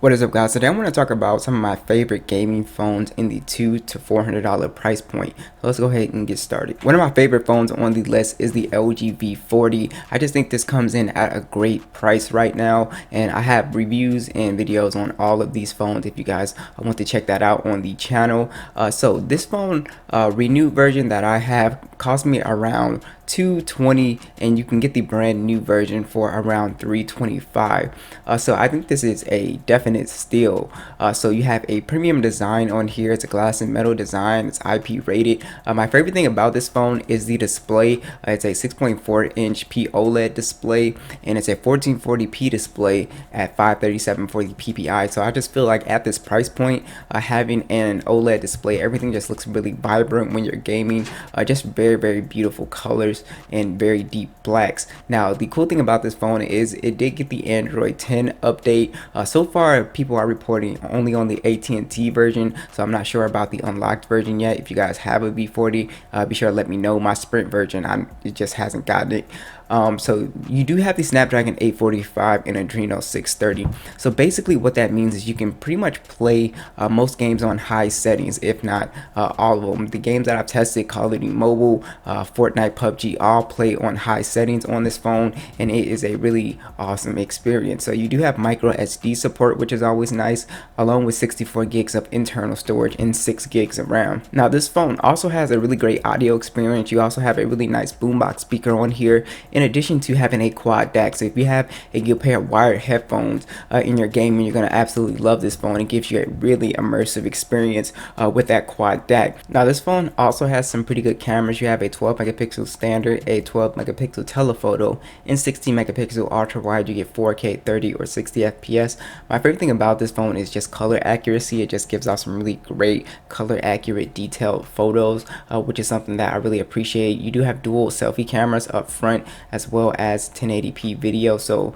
What is up, guys? Today I want to talk about some of my favorite gaming phones in the $200 to $400 price point. So let's go ahead and get started. One of my favorite phones on the list is the LG V40. I just think this comes in at a great price right now, and I have reviews and videos on all of these phones if you guys want to check that out on the channel. So this phone, renewed version that I have, cost me around $220, and you can get the brand new version for around $325. So I think this is a definite steal. So you have a premium design on here. It's a glass and metal design. It's IP rated. My favorite thing about this phone is the display. It's a 6.4-inch OLED display, and it's a 1440p display at 537/40 ppi. So I just feel like at this price point, having an OLED display, everything just looks really vibrant when you're gaming. Just very beautiful colors and very deep blacks. Now the cool thing about this phone is it did get the Android 10 update. So far people are reporting only on the AT&T version, so I'm not sure about the unlocked version yet. If you guys have a V40, be sure to let me know. My Sprint version, it just hasn't gotten it. So you do have the Snapdragon 845 and Adreno 630. So basically what that means is you can pretty much play most games on high settings, if not all of them. The games that I've tested, Call of Duty Mobile, Fortnite, PUBG, all play on high settings on this phone, and it is a really awesome experience. So you do have micro SD support, which is always nice, along with 64 gigs of internal storage and 6 gigs of RAM. Now this phone also has a really great audio experience. You also have a really nice boombox speaker on here, in addition to having a quad DAC. So if you have a good pair of wired headphones in your gaming, you're going to absolutely love this phone. It gives you a really immersive experience with that quad DAC. Now this phone also has some pretty good cameras. You have a 12 megapixel standard, a 12 megapixel telephoto, and 16 megapixel ultra wide. You get 4K 30 or 60 FPS. My favorite thing about this phone is just color accuracy. It just gives out some really great color accurate detailed photos, which is something that I really appreciate. You do have dual selfie cameras up front as well as 1080p video. So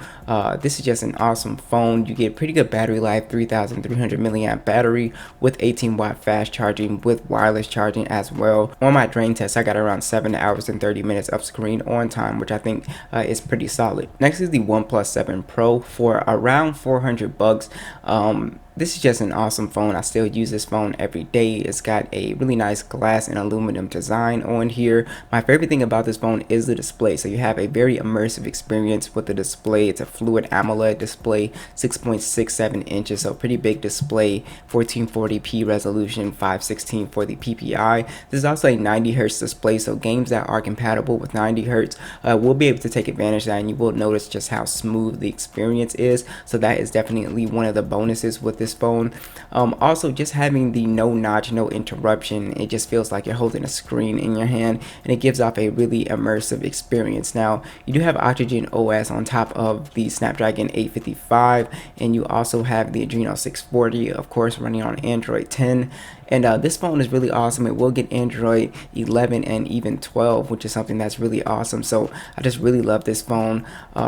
this is just an awesome phone. You get pretty good battery life, 3300 milliamp battery with 18-watt fast charging with wireless charging as well. On my drain test, I got around 7 hours and 30 minutes of screen on time, which I think is pretty solid. Next is the OnePlus 7 Pro for around $400. This is just an awesome phone. I still use this phone every day. It's got a really nice glass and aluminum design on here. My favorite thing about this phone is the display. So you have a very immersive experience with the display. It's a fluid AMOLED display, 6.67 inches, so pretty big display, 1440p resolution, 516 for the PPI. This is also a 90 Hz display, so games that are compatible with 90 Hz will be able to take advantage of that, and you will notice just how smooth the experience is. So that is definitely one of the bonuses with this phone. Also, just having the no notch, no interruption, it just feels like you're holding a screen in your hand, and it gives off a really immersive experience. Now you do have Oxygen OS on top of the Snapdragon 855, and you also have the Adreno 640, of course, running on Android 10. And this phone is really awesome. It will get Android 11 and even 12, which is something that's really awesome. So I just really love this phone.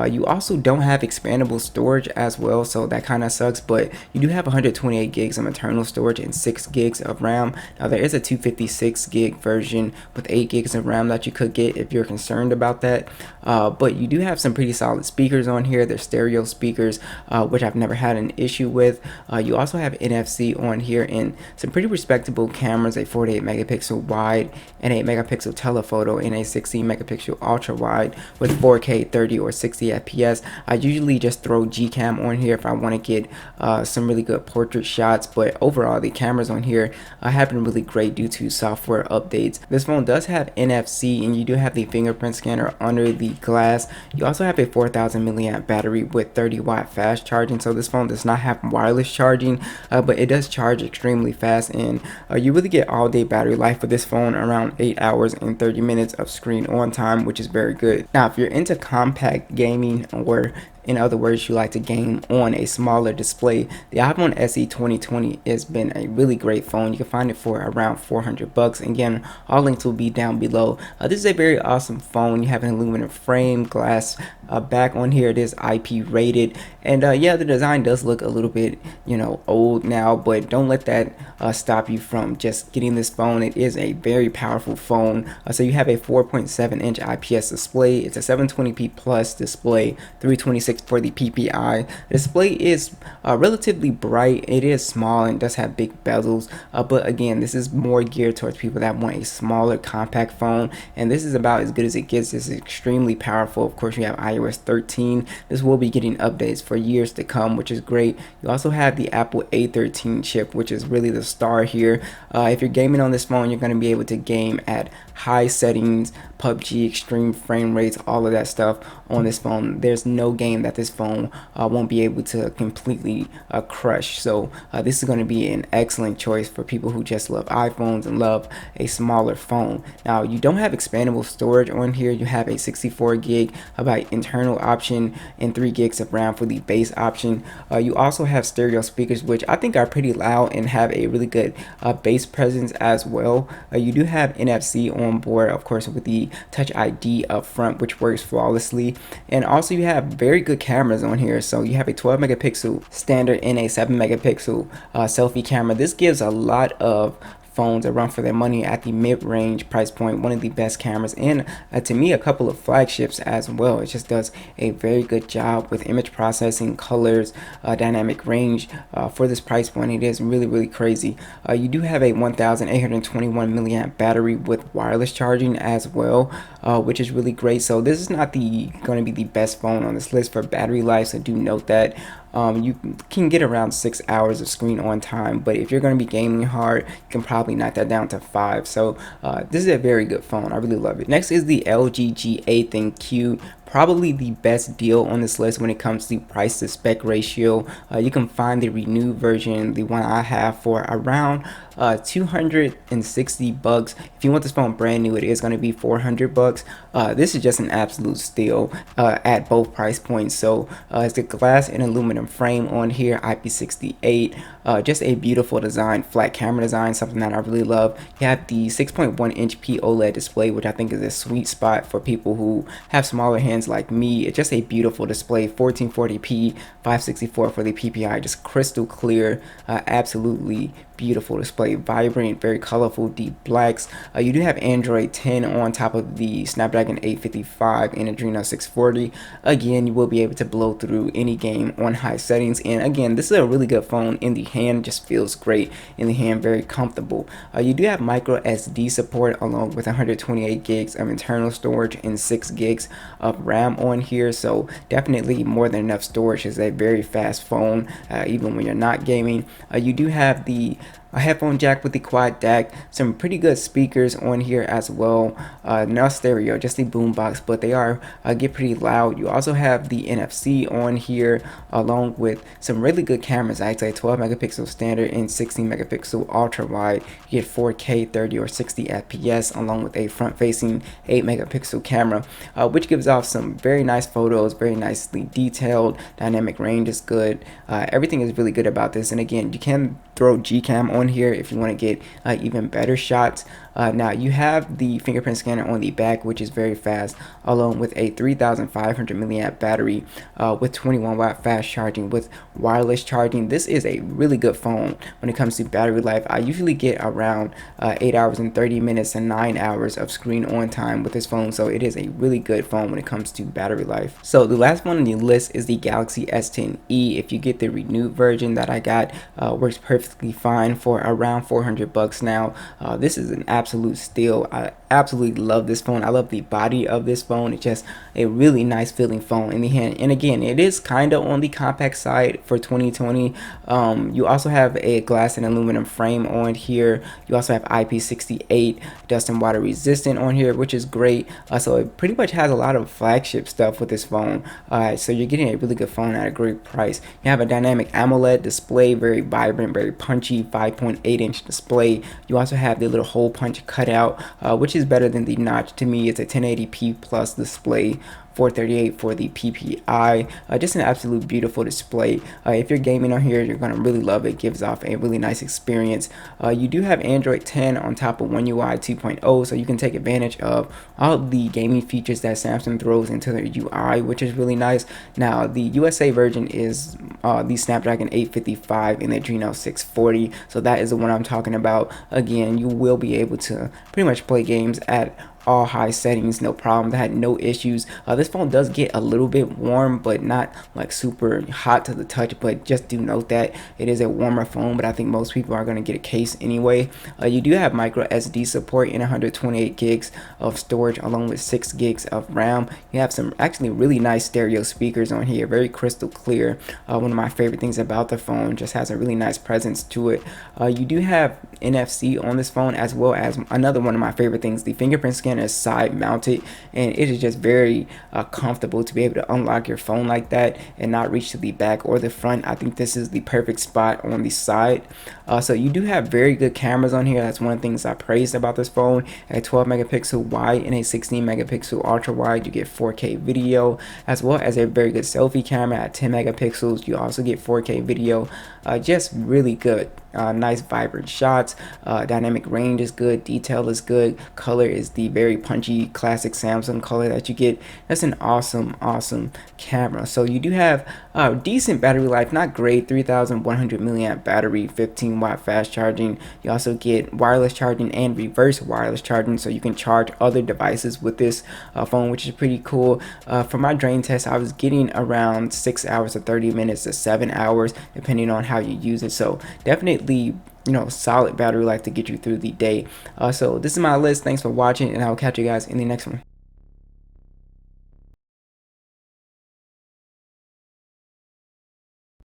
You also don't have expandable storage as well, so that kind of sucks, but you do have 128 gigs of internal storage and 6 gigs of RAM. Now there is a 256 gig version with 8 gigs of RAM that you could get if you're concerned about that. But you do have some pretty solid speakers on here. They're stereo speakers, which I've never had an issue with. You also have NFC on here and some pretty respectable cameras, a 48 megapixel wide, an 8 megapixel telephoto, and a 16 megapixel ultra wide with 4K 30 or 60 FPS. I usually just throw Gcam on here if I want to get some really good portrait shots, but overall the cameras on here have been really great due to software updates. This phone does have NFC, and you do have the fingerprint scanner under the glass. You also have a 4000 milliamp battery with 30-watt fast charging. So this phone does not have wireless charging, but it does charge extremely fast, and you really get all day battery life for this phone, around 8 hours and 30 minutes of screen on time, which is very good. Now if you're into compact gaming, or in other words, you like to game on a smaller display, the iPhone SE 2020 has been a really great phone. You can find it for around $400. Again, all links will be down below. This is a very awesome phone. You have an aluminum frame, glass back on here. It is IP rated, and yeah, the design does look a little bit, old now, but don't let that stop you from just getting this phone. It is a very powerful phone. So you have a 4.7-inch IPS display. It's a 720p plus display, 326 6 for the PPI. The display is relatively bright. It is small and does have big bezels, but again, this is more geared towards people that want a smaller compact phone, and this is about as good as it gets. This is extremely powerful. Of course, you have iOS 13. This will be getting updates for years to come, which is great. You also have the Apple A13 chip, which is really the star here. If you're gaming on this phone, you're going to be able to game at high settings, PUBG, extreme frame rates, all of that stuff on this phone. There's no game that this phone won't be able to completely crush. So this is going to be an excellent choice for people who just love iPhones and love a smaller phone. Now, you don't have expandable storage on here. You have a 64 gig by internal option and 3 gigs of RAM for the base option. You also have stereo speakers, which I think are pretty loud and have a really good bass presence as well. You do have NFC on board, of course, with the Touch ID up front, which works flawlessly. And also you have very good cameras on here. So you have a 12 megapixel standard and a 7 megapixel selfie camera. This gives a lot of phones a run for their money at the mid-range price point. One of the best cameras, and to me, a couple of flagships as well. It just does a very good job with image processing, colors, dynamic range for this price point. It is really crazy. You do have a 1821 milliamp battery with wireless charging as well, which is really great. So this is not going to be the best phone on this list for battery life, so do note that. You can get around 6 hours of screen on time, but if you're going to be gaming hard, you can probably knock that down to 5. So this is a very good phone. I really love it. Next is the LG G8 Thinq. Probably the best deal on this list when it comes to price to spec ratio. You can find the renewed version, the one I have, for around $260. If you want this phone brand new, it is going to be $400. This is just an absolute steal at both price points. So it's the glass and aluminum frame on here, IP68. Just a beautiful design, flat camera design, something that I really love. You have the 6.1 inch OLED display, which I think is a sweet spot for people who have smaller hands like me. It's just a beautiful display. 1440p, 564 for the PPI, just crystal clear, absolutely beautiful display, vibrant, very colorful, deep blacks. You do have Android 10 on top of the Snapdragon 855 and Adreno 640. Again, you will be able to blow through any game on high settings, and again, this is a really good phone in the hand. Just feels great in the hand, very comfortable. You do have micro SD support along with 128 gigs of internal storage and 6 gigs of RAM on here, so definitely more than enough storage. Is a very fast phone even when you're not gaming. You do have the a headphone jack with the quad DAC, some pretty good speakers on here as well. Not stereo, just the boombox, but they are get pretty loud. You also have the NFC on here, along with some really good cameras. I'd say 12 megapixel standard and 16 megapixel ultra wide. You get 4K 30 or 60 FPS, along with a front-facing 8 megapixel camera, which gives off some very nice photos, very nicely detailed. Dynamic range is good. Everything is really good about this. And again, you can throw Gcam on here if you want to get even better shots. Now you have the fingerprint scanner on the back, which is very fast, along with a 3500 milliamp battery with 21 watt fast charging with wireless charging. This is a really good phone when it comes to battery life. I usually get around 8 hours and 30 minutes and 9 hours of screen on time with this phone, so it is a really good phone when it comes to battery life. So the last one on the list is the Galaxy S10e. If you get the renewed version that I got, works perfectly fine for around $400 now. This is an absolute steal. I absolutely love this phone. I love the body of this phone. It's just a really nice feeling phone in the hand, and again, it is kind of on the compact side for 2020. You also have a glass and aluminum frame on here. You also have IP68, dust and water resistant on here, which is great. So it pretty much has a lot of flagship stuff with this phone. So you're getting a really good phone at a great price. You have a dynamic AMOLED display, very vibrant, very punchy, 5.8 inch display. You also have the little hole punch cutout, which is better than the notch. To me, it's a 1080p plus display. 438 for the PPI. Just an absolute beautiful display. If you're gaming on here, you're gonna really love it. Gives off a really nice experience. You do have Android 10 on top of One UI 2.0, so you can take advantage of all the gaming features that Samsung throws into their UI, which is really nice. Now the USA version is the Snapdragon 855 and the Adreno 640, so that is the one I'm talking about. Again, you will be able to pretty much play games at all high settings, no problems. I had no issues. This phone does get a little bit warm, but not like super hot to the touch, but just do note that it is a warmer phone, but I think most people are going to get a case anyway. You do have micro SD support and 128 gigs of storage along with 6 gigs of RAM. You have some actually really nice stereo speakers on here, very crystal clear. One of my favorite things about the phone, just has a really nice presence to it. You do have NFC on this phone, as well as another one of my favorite things, the fingerprint scanner is side mounted, and it is just very comfortable to be able to unlock your phone like that and not reach to the back or the front. I think this is the perfect spot on the side. So you do have very good cameras on here. That's one of the things I praised about this phone. A 12 megapixel wide and a 16 megapixel ultra wide. You get 4K video, as well as a very good selfie camera at 10 megapixels. You also get 4K video. Just really good. Nice vibrant shots. Dynamic range is good. Detail is good. Color is the very punchy classic Samsung color that you get. That's an awesome camera. So you do have decent battery life, not great. 3100 milliamp battery, 15-watt fast charging. You also get wireless charging and reverse wireless charging, so you can charge other devices with this phone, which is pretty cool. For my drain test, I was getting around 6 hours to 30 minutes to 7 hours, depending on how you use it. So definitely, solid battery life to get you through the day. So this is my list. Thanks for watching, and I'll catch you guys in the next one.